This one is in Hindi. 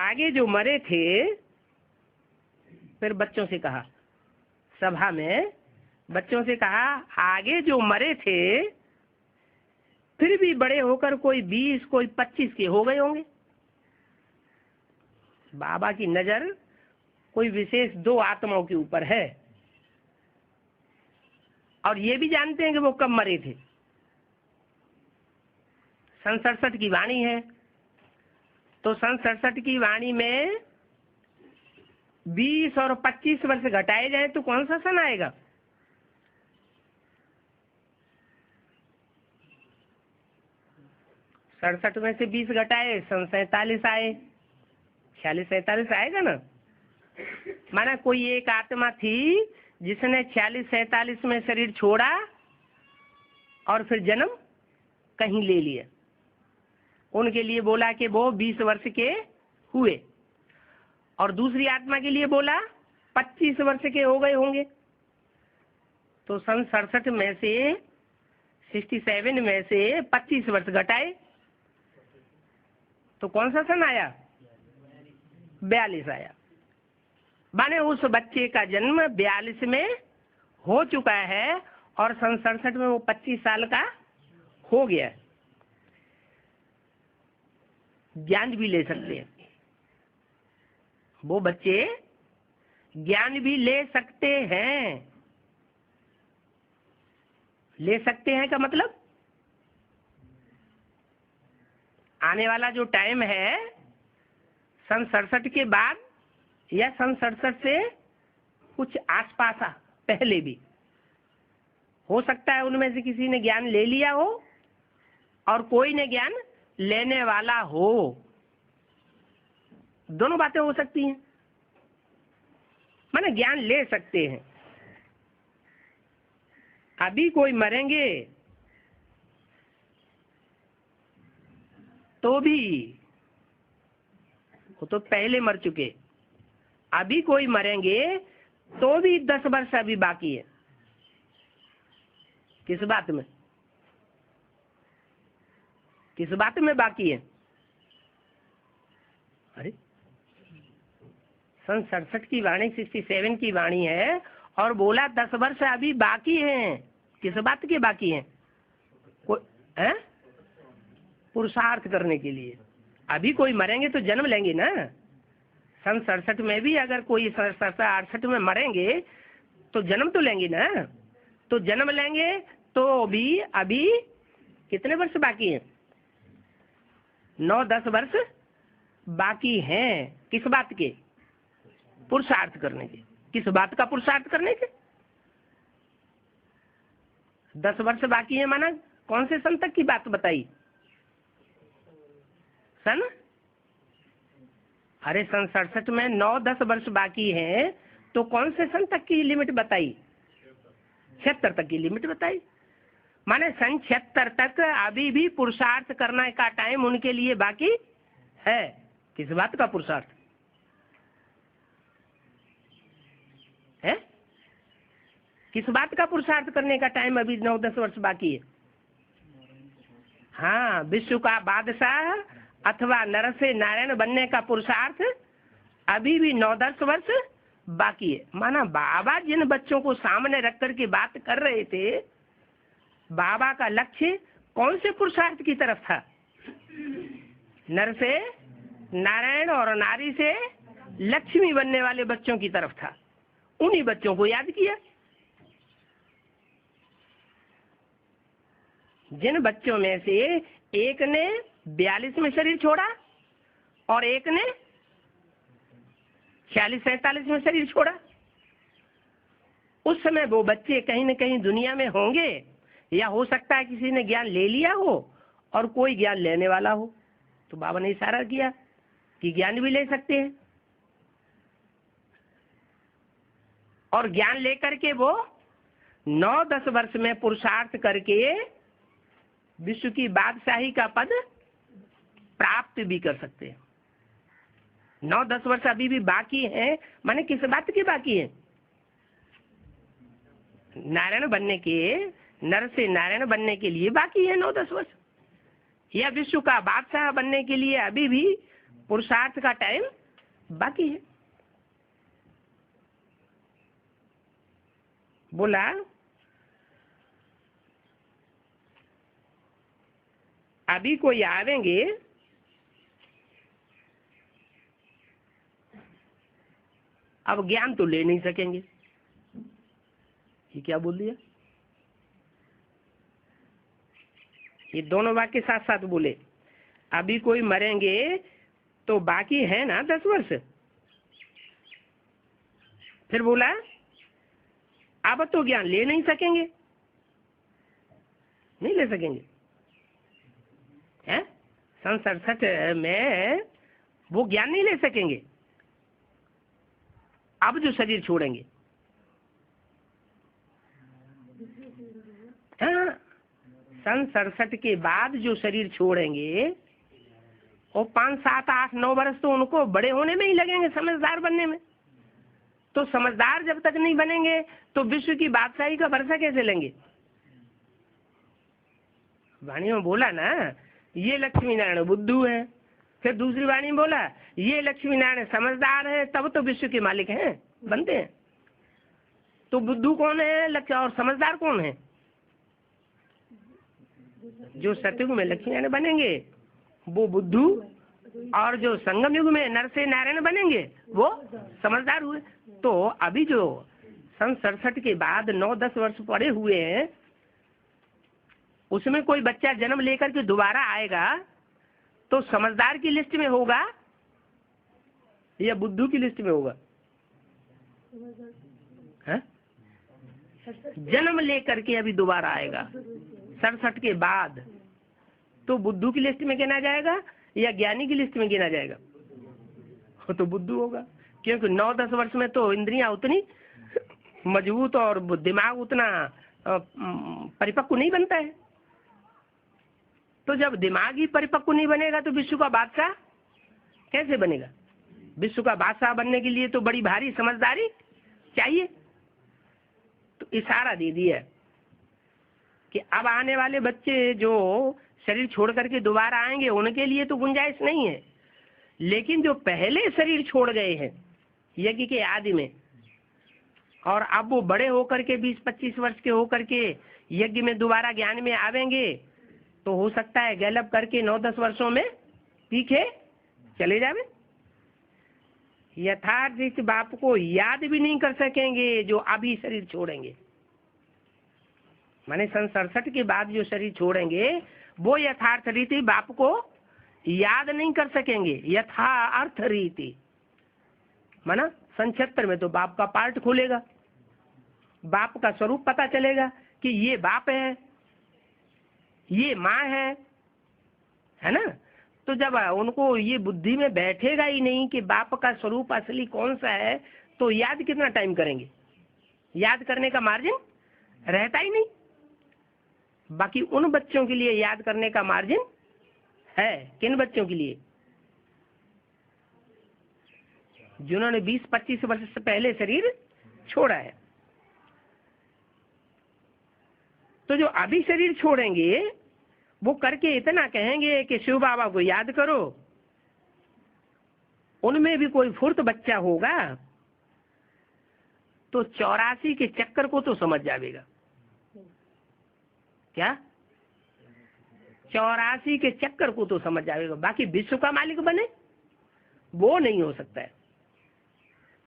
आगे जो मरे थे, फिर बच्चों से कहा, सभा में बच्चों से कहा, आगे जो मरे थे फिर भी बड़े होकर कोई 20 कोई 25 के हो गए होंगे। बाबा की नजर कोई विशेष 2 आत्माओं के ऊपर है और ये भी जानते हैं कि वो कब मरे थे। सन 67 की वाणी है, तो सन 67 की वाणी में 20 और 25 वर्ष घटाए जाए तो कौन सा सन आएगा? सड़सठ में से 20 घटाए सन 47 आए, 46-47 आएगा ना। माना कोई एक आत्मा थी जिसने 46-47 में शरीर छोड़ा और फिर जन्म कहीं ले लिया। उनके लिए बोला कि वो 20 वर्ष के हुए और दूसरी आत्मा के लिए बोला 25 वर्ष के हो गए होंगे। तो सन 67 में से 67 में से 25 वर्ष घटाए तो कौन सा सन आया? 42 आया। माने उस बच्चे का जन्म 42 में हो चुका है और सन 67 में वो 25 साल का हो गया। ज्ञान भी ले सकते हैं वो बच्चे, ज्ञान भी ले सकते हैं। ले सकते हैं का मतलब आने वाला जो टाइम है सन 67 के बाद या सन 67 से कुछ आसपास पहले भी हो सकता है उनमें से किसी ने ज्ञान ले लिया हो और कोई ने ज्ञान लेने वाला हो। दोनों बातें हो सकती हैं, माने ज्ञान ले सकते हैं। अभी कोई मरेंगे तो भी, वो तो पहले मर चुके, अभी कोई मरेंगे तो भी 10 वर्ष अभी बाकी है। किस बात में? किस बात में बाकी है? अरे सन 67 की वाणी 67 की वाणी है और बोला 10 वर्ष अभी बाकी हैं। किस बात के बाकी हैं? है पुरुषार्थ करने के लिए। अभी कोई मरेंगे तो जन्म लेंगे ना। सन 67 में भी अगर कोई 67-68 में मरेंगे तो जन्म तो लेंगे ना। तो जन्म लेंगे तो भी अभी कितने वर्ष बाकी हैं? 9-10 वर्ष बाकी हैं। किस बात के? पुरुषार्थ करने के। किस बात का पुरुषार्थ करने के? 10 वर्ष बाकी है, माना कौन से सन तक की बात बताई? सन, अरे सन 67 में 9-10 वर्ष बाकी है तो कौन से सन तक की लिमिट बताई? 76 तक की लिमिट बताई। माने सन 76 तक अभी भी पुरुषार्थ करने का टाइम उनके लिए बाकी है। किस बात का पुरुषार्थ है? किस बात का पुरुषार्थ करने का टाइम अभी 9-10 वर्ष बाकी है? हाँ, विश्व का बादशाह अथवा नर से नारायण बनने का पुरुषार्थ अभी भी 9-10 वर्ष बाकी है। माना बाबा जिन बच्चों को सामने रख कर के बात कर रहे थे, बाबा का लक्ष्य कौन से पुरुषार्थ की तरफ था? नर से नारायण और नारी से लक्ष्मी बनने वाले बच्चों की तरफ था। उन्हीं बच्चों को याद किया। जिन बच्चों में से एक ने 42 में शरीर छोड़ा और एक ने 46-47 में शरीर छोड़ा, उस समय वो बच्चे कहीं न कहीं दुनिया में होंगे या हो सकता है किसी ने ज्ञान ले लिया हो और कोई ज्ञान लेने वाला हो। तो बाबा ने इशारा किया कि ज्ञान भी ले सकते हैं और ज्ञान लेकर के वो 9-10 वर्ष में पुरुषार्थ करके विश्व की बादशाही का पद प्राप्त भी कर सकते हैं। 9-10 वर्ष अभी भी बाकी हैं, माने किस बात की बाकी है? नारायण बनने के, नर से नारायण बनने के लिए बाकी है 9-10 वर्ष, या विश्व का बादशाह बनने के लिए अभी भी पुरुषार्थ का टाइम बाकी है। बोला अभी कोई आवेंगे अब ज्ञान तो ले नहीं सकेंगे। ये क्या बोल दिया? ये दोनों वाक्य साथ साथ बोले। अभी कोई मरेंगे तो बाकी है ना 10 वर्ष। फिर बोला अब तो ज्ञान ले नहीं सकेंगे, नहीं ले सकेंगे हैं? सन 67 में वो ज्ञान नहीं ले सकेंगे। अब जो शरीर छोड़ेंगे, हाँ, सन 67 के बाद जो शरीर छोड़ेंगे वो 5, 7, 8, 9 वर्ष तो उनको बड़े होने में ही लगेंगे, समझदार बनने में। तो समझदार जब तक नहीं बनेंगे तो विश्व की बादशाही का भरोसा कैसे लेंगे? वाणी में बोला ना ये लक्ष्मी नारायण बुद्धू है, फिर दूसरी वाणी में बोला ये लक्ष्मी नारायण समझदार है, तब तो विश्व के मालिक हैं, बनते हैं। तो बुद्धू कौन है लक्ष्य और समझदार कौन है? जो सतयुग में लक्ष्मी नारायण बनेंगे वो बुद्धू, और जो संगम युग में नर से नारायण बनेंगे वो समझदार हुए। तो अभी जो सन 67 के बाद 9-10 वर्ष पड़े हुए हैं, उसमें कोई बच्चा जन्म लेकर के दोबारा आएगा तो समझदार की लिस्ट में होगा या बुद्धू की लिस्ट में होगा? है? जन्म लेकर के अभी दोबारा आएगा 67 के बाद तो बुद्धू की लिस्ट में गिना जाएगा या ज्ञानी की लिस्ट में गिना जाएगा? वो तो बुद्धू होगा, क्योंकि 9-10 वर्ष में तो इंद्रियां उतनी मजबूत और दिमाग उतना परिपक्व नहीं बनता है। तो जब दिमाग ही परिपक्व नहीं बनेगा तो विश्व का बादशाह कैसे बनेगा? विश्व का बादशाह बनने के लिए तो बड़ी भारी समझदारी चाहिए। तो इशारा दे दिया कि अब आने वाले बच्चे जो शरीर छोड़ करके दोबारा आएंगे उनके लिए तो गुंजाइश नहीं है, लेकिन जो पहले शरीर छोड़ गए हैं यज्ञ के आदि में और अब वो बड़े होकर के 20-25 वर्ष के होकर के यज्ञ में दोबारा ज्ञान में आवेंगे, तो हो सकता है गैलप करके 9-10 वर्षों में पीछे चले जावे। यथार्थ इस बाप को याद भी नहीं कर सकेंगे जो अभी शरीर छोड़ेंगे। माने सन 67 के बाद जो शरीर छोड़ेंगे वो यथार्थ रीति बाप को याद नहीं कर सकेंगे। यथार्थ रीति माना सन 76 में तो बाप का पार्ट खुलेगा, बाप का स्वरूप पता चलेगा कि ये बाप है, ये माँ है ना। तो जब उनको ये बुद्धि में बैठेगा ही नहीं कि बाप का स्वरूप असली कौन सा है, तो याद कितना टाइम करेंगे? याद करने का मार्जिन रहता ही नहीं। बाकी उन बच्चों के लिए याद करने का मार्जिन है। किन बच्चों के लिए? जिन्होंने 20-25 वर्ष से पहले शरीर छोड़ा है। तो जो अभी शरीर छोड़ेंगे वो करके इतना कहेंगे कि शिव बाबा को याद करो, उनमें भी कोई फुर्त बच्चा होगा तो 84 के चक्कर को तो समझ जाएगा। क्या 84 के चक्कर को तो समझ जाएगा, बाकी विश्व का मालिक बने वो नहीं हो सकता है।